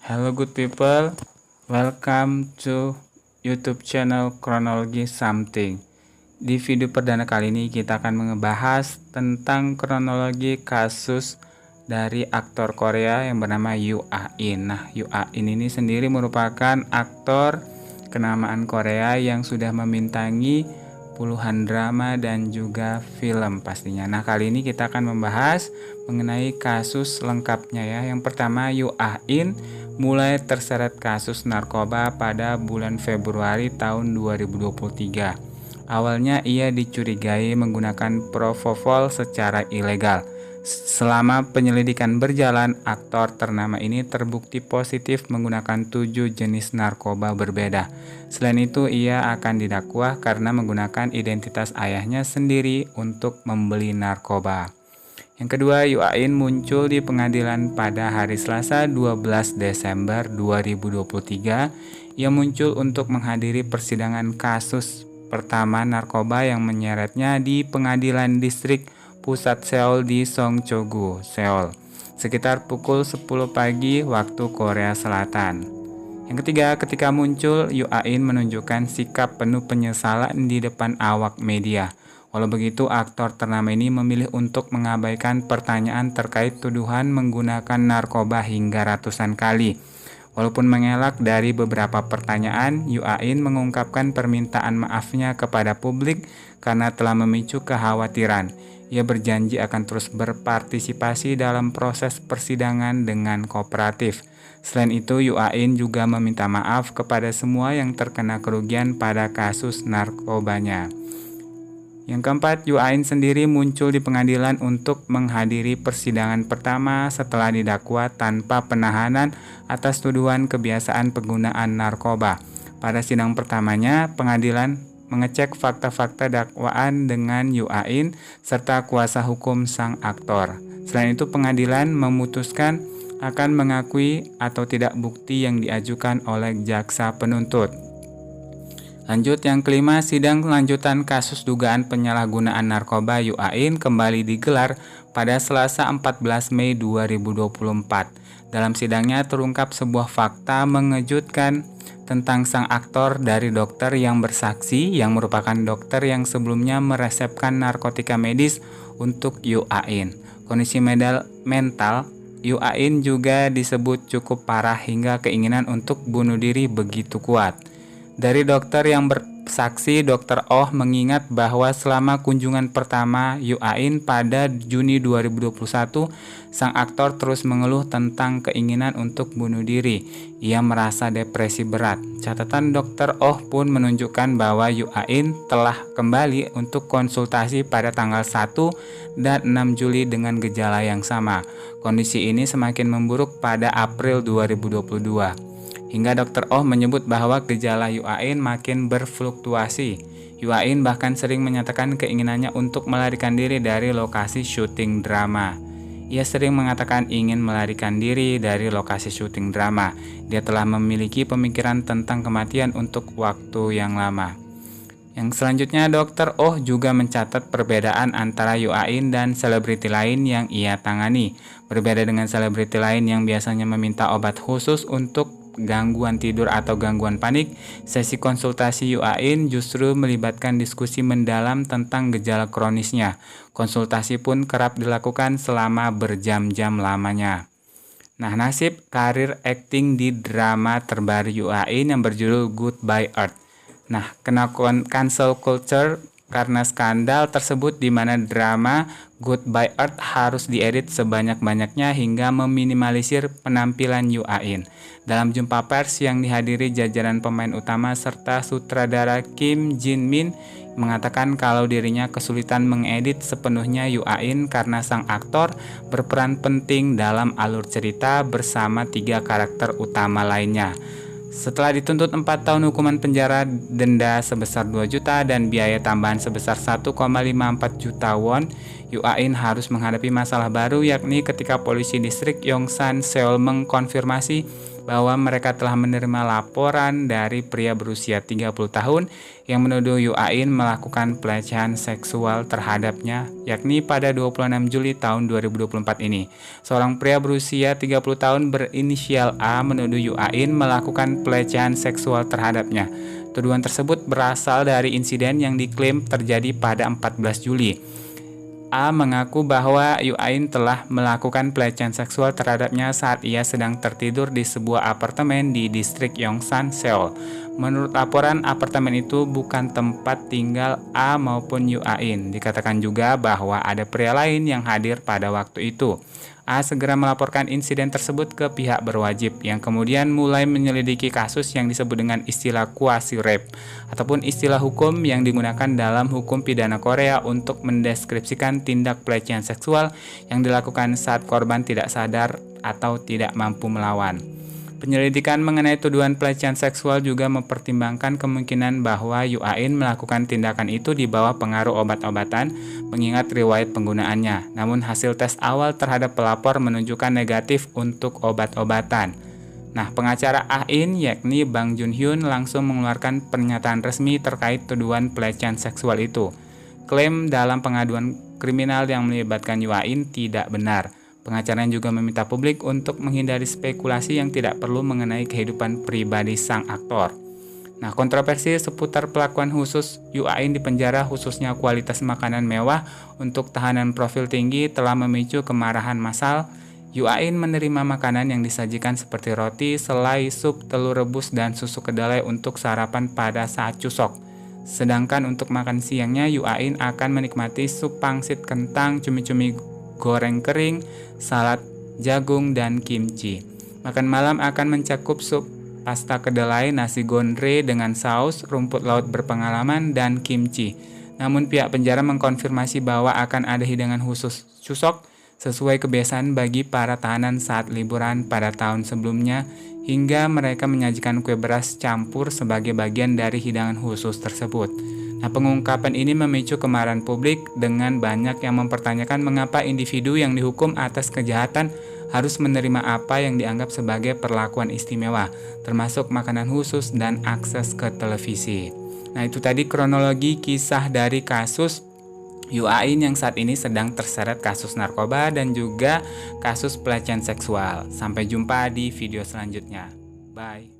Hello good people, welcome to YouTube channel Kronologi Something. Di video perdana kali ini kita akan membahas tentang kronologi kasus dari aktor Korea yang bernama Yoo Ah-in. Nah, Yoo Ah-in ini sendiri merupakan aktor kenamaan Korea yang sudah membintangi puluhan drama dan juga film pastinya. Nah, kali ini kita akan membahas mengenai kasus lengkapnya ya. Yang pertama, Yoo Ah-in mulai terseret kasus narkoba pada bulan Februari tahun 2023. Awalnya ia dicurigai menggunakan propofol secara ilegal. Selama penyelidikan berjalan, aktor ternama ini terbukti positif menggunakan 7 jenis narkoba berbeda. Selain itu, ia akan didakwa karena menggunakan identitas ayahnya sendiri untuk membeli narkoba. Yang kedua, Yoo Ah-in muncul di pengadilan pada hari Selasa 12 Desember 2023. Ia muncul untuk menghadiri persidangan kasus pertama narkoba yang menyeretnya di Pengadilan Distrik Pusat Seoul di Songcho-gu, Seoul, sekitar pukul 10 pagi waktu Korea Selatan. Yang ketiga, ketika muncul, Yoo Ah-in menunjukkan sikap penuh penyesalan di depan awak media. Walau begitu, aktor ternama ini memilih untuk mengabaikan pertanyaan terkait tuduhan menggunakan narkoba hingga ratusan kali. Walaupun mengelak dari beberapa pertanyaan, Yoo Ah-in mengungkapkan permintaan maafnya kepada publik karena telah memicu kekhawatiran. Ia berjanji akan terus berpartisipasi dalam proses persidangan dengan kooperatif. Selain itu, Yoo Ah-in juga meminta maaf kepada semua yang terkena kerugian pada kasus narkobanya. Yang keempat, Yoo Ah-in sendiri muncul di pengadilan untuk menghadiri persidangan pertama setelah didakwa tanpa penahanan atas tuduhan kebiasaan penggunaan narkoba. Pada sidang pertamanya, pengadilan mengecek fakta-fakta dakwaan dengan Yoo Ah-in serta kuasa hukum sang aktor. Selain itu, pengadilan memutuskan akan mengakui atau tidak bukti yang diajukan oleh jaksa penuntut. Lanjut, yang kelima, sidang lanjutan kasus dugaan penyalahgunaan narkoba Yoo Ah-in kembali digelar pada Selasa 14 Mei 2024. Dalam sidangnya terungkap sebuah fakta mengejutkan tentang sang aktor dari dokter yang bersaksi yang merupakan dokter yang sebelumnya meresepkan narkotika medis untuk Yoo Ah-in. Kondisi mental Yoo Ah-in juga disebut cukup parah hingga keinginan untuk bunuh diri begitu kuat. Dari dokter yang bersaksi, Dr. Oh mengingat bahwa selama kunjungan pertama Yoo Ah-in pada Juni 2021, sang aktor terus mengeluh tentang keinginan untuk bunuh diri. Ia merasa depresi berat. Catatan Dr. Oh pun menunjukkan bahwa Yoo Ah-in telah kembali untuk konsultasi pada tanggal 1 dan 6 Juli dengan gejala yang sama. Kondisi ini semakin memburuk pada April 2022. Hingga Dr. Oh menyebut bahwa gejala Yoo Ah-in makin berfluktuasi. Yoo Ah-in bahkan sering menyatakan keinginannya untuk melarikan diri dari lokasi syuting drama. Ia sering mengatakan ingin melarikan diri dari lokasi syuting drama. Dia telah memiliki pemikiran tentang kematian untuk waktu yang lama. Yang selanjutnya, Dr. Oh juga mencatat perbedaan antara Yoo Ah-in dan selebriti lain yang ia tangani. Berbeda dengan selebriti lain yang biasanya meminta obat khusus untuk gangguan tidur atau gangguan panik, sesi konsultasi Yoo Ah-in justru melibatkan diskusi mendalam tentang gejala kronisnya. Konsultasi pun kerap dilakukan selama berjam-jam lamanya. Nah, nasib karir akting di drama terbaru Yoo Ah-in yang berjudul Goodbye Earth. Nah, kena cancel culture karena skandal tersebut di mana drama Goodbye Earth harus diedit sebanyak-banyaknya hingga meminimalisir penampilan Yoo Ah-in. Dalam jumpa pers yang dihadiri jajaran pemain utama serta sutradara Kim Jin-min mengatakan kalau dirinya kesulitan mengedit sepenuhnya Yoo Ah-in karena sang aktor berperan penting dalam alur cerita bersama 3 karakter utama lainnya. Setelah dituntut 4 tahun hukuman penjara, denda sebesar 2 juta dan biaya tambahan sebesar 1,54 juta won, Yu Ain harus menghadapi masalah baru, yakni ketika polisi distrik Yongsan, Seoul mengkonfirmasi bahwa mereka telah menerima laporan dari pria berusia 30 tahun yang menuduh Yu Ain melakukan pelecehan seksual terhadapnya, yakni pada 26 Juli tahun 2024 ini. Seorang pria berusia 30 tahun berinisial A menuduh Yu Ain melakukan pelecehan seksual terhadapnya. Tuduhan tersebut berasal dari insiden yang diklaim terjadi pada 14 Juli. A mengaku bahwa Yu Ain telah melakukan pelecehan seksual terhadapnya saat ia sedang tertidur di sebuah apartemen di distrik Yongsan, Seoul. Menurut laporan, apartemen itu bukan tempat tinggal A maupun Yu Ain. Dikatakan juga bahwa ada pria lain yang hadir pada waktu itu. A segera melaporkan insiden tersebut ke pihak berwajib yang kemudian mulai menyelidiki kasus yang disebut dengan istilah quasi rape ataupun istilah hukum yang digunakan dalam hukum pidana Korea untuk mendeskripsikan tindak pelecehan seksual yang dilakukan saat korban tidak sadar atau tidak mampu melawan. Penyelidikan mengenai tuduhan pelecehan seksual juga mempertimbangkan kemungkinan bahwa Yu Ain melakukan tindakan itu di bawah pengaruh obat-obatan mengingat riwayat penggunaannya. Namun hasil tes awal terhadap pelapor menunjukkan negatif untuk obat-obatan. Nah, pengacara Ain yakni Bang Jun Hyun langsung mengeluarkan pernyataan resmi terkait tuduhan pelecehan seksual itu. Klaim dalam pengaduan kriminal yang melibatkan Yu Ain tidak benar. Pengacara juga meminta publik untuk menghindari spekulasi yang tidak perlu mengenai kehidupan pribadi sang aktor. Nah, kontroversi seputar perlakuan khusus Yu Ain di penjara, khususnya kualitas makanan mewah untuk tahanan profil tinggi, telah memicu kemarahan massal. Yu Ain menerima makanan yang disajikan seperti roti, selai, sup, telur rebus, dan susu kedelai untuk sarapan pada saat cusok. Sedangkan untuk makan siangnya, Yu Ain akan menikmati sup pangsit kentang, cumi-cumi goreng kering, salad jagung, dan kimchi. Makan malam akan mencakup sup pasta kedelai, nasi gondre dengan saus, rumput laut berpengalaman, dan kimchi. Namun pihak penjara mengkonfirmasi bahwa akan ada hidangan khusus cusok sesuai kebiasaan bagi para tahanan saat liburan pada tahun sebelumnya, hingga mereka menyajikan kue beras campur sebagai bagian dari hidangan khusus tersebut. Nah, pengungkapan ini memicu kemarahan publik dengan banyak yang mempertanyakan mengapa individu yang dihukum atas kejahatan harus menerima apa yang dianggap sebagai perlakuan istimewa, termasuk makanan khusus dan akses ke televisi. Nah, itu tadi kronologi kisah dari kasus Yu Ain yang saat ini sedang terseret kasus narkoba dan juga kasus pelecehan seksual. Sampai jumpa di video selanjutnya. Bye.